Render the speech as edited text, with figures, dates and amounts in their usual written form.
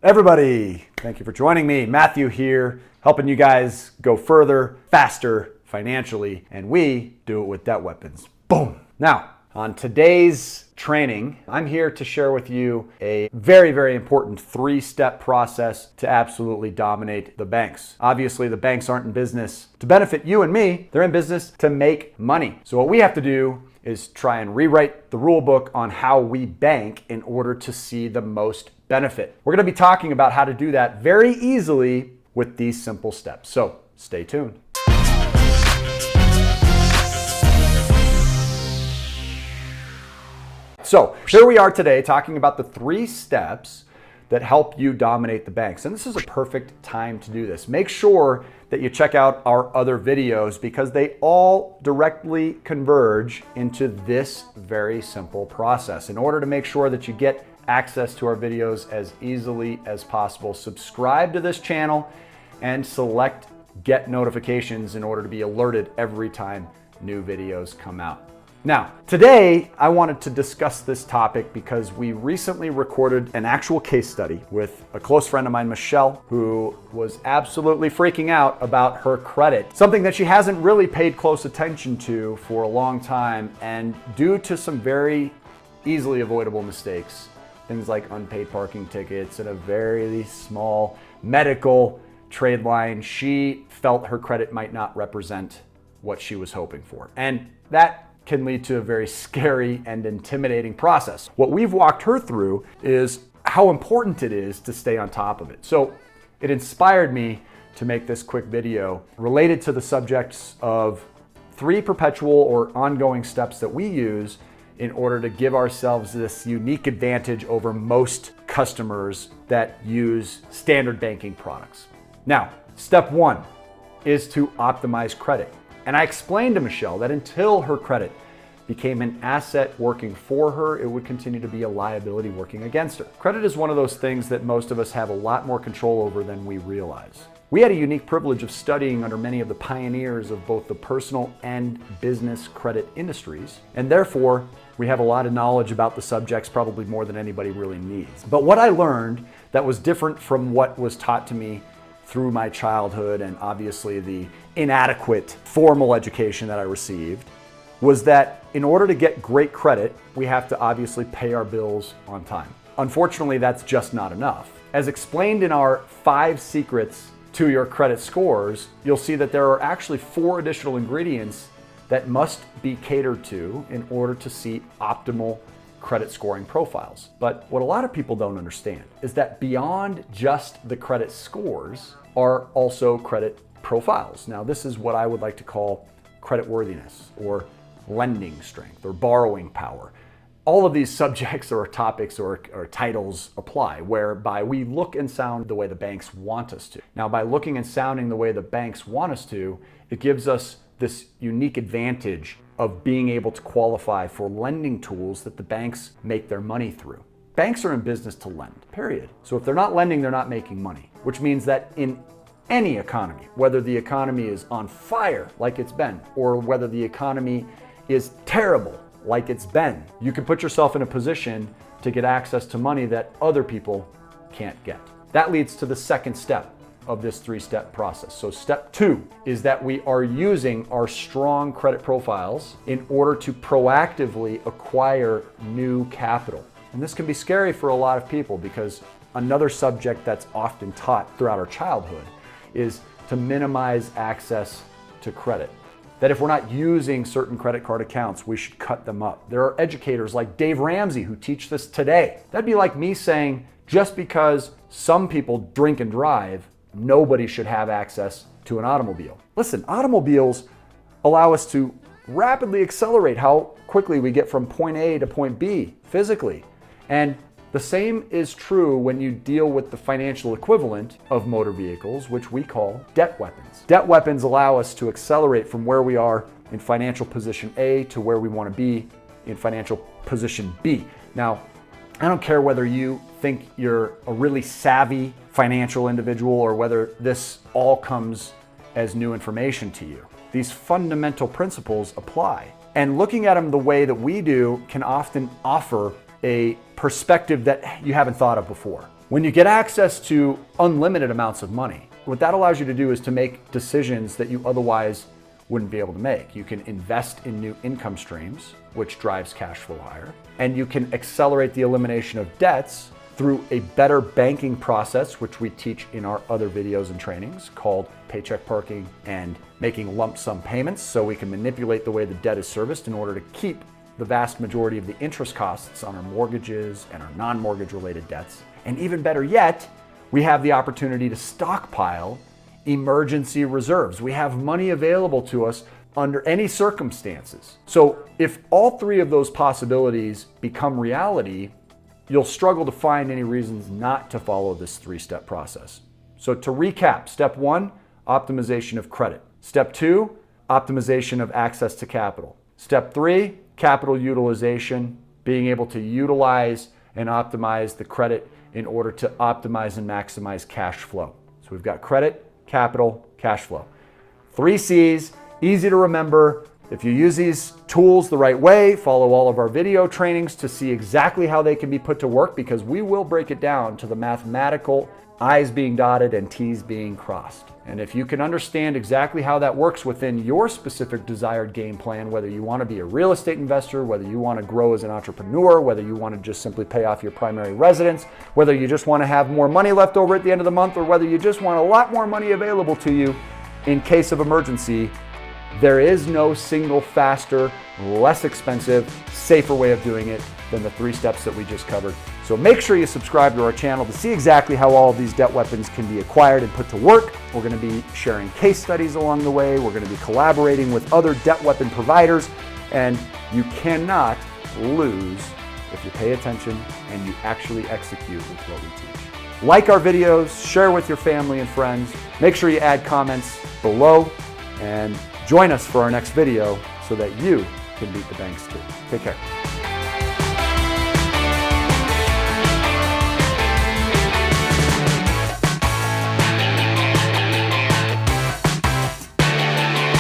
Everybody, thank you for joining me. Matthew here, helping you guys go further, faster financially, and we do it with Debt Weapons. Boom. Now, on today's training, I'm here to share with you a very, very important three-step process to absolutely dominate the banks. Obviously, the banks aren't in business to benefit you and me. They're in business to make money. So what we have to do is try and rewrite the rule book on how we bank in order to see the most benefit. We're going to be talking about how to do that very easily with these simple steps. So stay tuned. So here we are today talking about the 3 steps that help you dominate the banks. And this is a perfect time to do this. Make sure that you check out our other videos because they all directly converge into this very simple process. In order to make sure that you get access to our videos as easily as possible, subscribe to this channel and select get notifications in order to be alerted every time new videos come out. Now, today I wanted to discuss this topic because we recently recorded an actual case study with a close friend of mine, Michelle, who was absolutely freaking out about her credit, something that she hasn't really paid close attention to for a long time, and due to some very easily avoidable mistakes, things like unpaid parking tickets and a very small medical trade line, she felt her credit might not represent what she was hoping for. And that can lead to a very scary and intimidating process. What we've walked her through is how important it is to stay on top of it. So it inspired me to make this quick video related to the subjects of 3 perpetual or ongoing steps that we use in order to give ourselves this unique advantage over most customers that use standard banking products. Now, step 1 is to optimize credit. And I explained to Michelle that until her credit became an asset working for her, it would continue to be a liability working against her. Credit is one of those things that most of us have a lot more control over than we realize. We had a unique privilege of studying under many of the pioneers of both the personal and business credit industries, and therefore we have a lot of knowledge about the subjects, probably more than anybody really needs. But what I learned that was different from what was taught to me through my childhood and obviously the inadequate formal education that I received was that in order to get great credit, we have to obviously pay our bills on time. Unfortunately, that's just not enough. As explained in our 5 secrets to your credit scores, you'll see that there are actually 4 additional ingredients that must be catered to in order to see optimal credit scoring profiles. But what a lot of people don't understand is that beyond just the credit scores are also credit profiles. Now, this is what I would like to call credit worthiness or lending strength or borrowing power. All of these subjects or topics or titles apply, whereby we look and sound the way the banks want us to. Now, by looking and sounding the way the banks want us to, it gives us this unique advantage of being able to qualify for lending tools that the banks make their money through. Banks are in business to lend, period. So if they're not lending, they're not making money, which means that in any economy, whether the economy is on fire like it's been, or whether the economy is terrible like it's been, you can put yourself in a position to get access to money that other people can't get. That leads to the second step of this 3-step process. So step 2 is that we are using our strong credit profiles in order to proactively acquire new capital. And this can be scary for a lot of people because another subject that's often taught throughout our childhood is to minimize access to credit. That if we're not using certain credit card accounts, we should cut them up. There are educators like Dave Ramsey who teach this today. That'd be like me saying, just because some people drink and drive, nobody should have access to an automobile. Listen, automobiles allow us to rapidly accelerate how quickly we get from point A to point B physically. And the same is true when you deal with the financial equivalent of motor vehicles, which we call debt weapons. Debt weapons allow us to accelerate from where we are in financial position A to where we want to be in financial position B. Now, I don't care whether you think you're a really savvy financial individual or whether this all comes as new information to you. These fundamental principles apply. And looking at them the way that we do can often offer a perspective that you haven't thought of before. When you get access to unlimited amounts of money, what that allows you to do is to make decisions that you otherwise wouldn't be able to make. You can invest in new income streams, which drives cash flow higher, and you can accelerate the elimination of debts through a better banking process, which we teach in our other videos and trainings called paycheck parking and making lump sum payments, so we can manipulate the way the debt is serviced in order to keep the vast majority of the interest costs on our mortgages and our non-mortgage related debts. And even better yet, we have the opportunity to stockpile emergency reserves. We have money available to us under any circumstances. So if all three of those possibilities become reality, you'll struggle to find any reasons not to follow this three-step process. So to recap, step 1, optimization of credit. Step 2, optimization of access to capital. Step 3, capital utilization, being able to utilize and optimize the credit in order to optimize and maximize cash flow. So we've got credit, capital, cash flow. 3 C's, easy to remember. If you use these tools the right way, follow all of our video trainings to see exactly how they can be put to work, because we will break it down to the mathematical I's being dotted and T's being crossed. And if you can understand exactly how that works within your specific desired game plan, whether you want to be a real estate investor, whether you want to grow as an entrepreneur, whether you want to just simply pay off your primary residence, whether you just want to have more money left over at the end of the month, or whether you just want a lot more money available to you in case of emergency, there is no single faster, less expensive, safer way of doing it than the 3 steps that we just covered. So make sure you subscribe to our channel to see exactly how all of these debt weapons can be acquired and put to work. We're going to be sharing case studies along the way. We're going to be collaborating with other debt weapon providers, and you cannot lose if you pay attention and you actually execute with what we teach. Like our videos, share with your family and friends. Make sure you add comments below, and join us for our next video so that you can beat the banks too. Take care.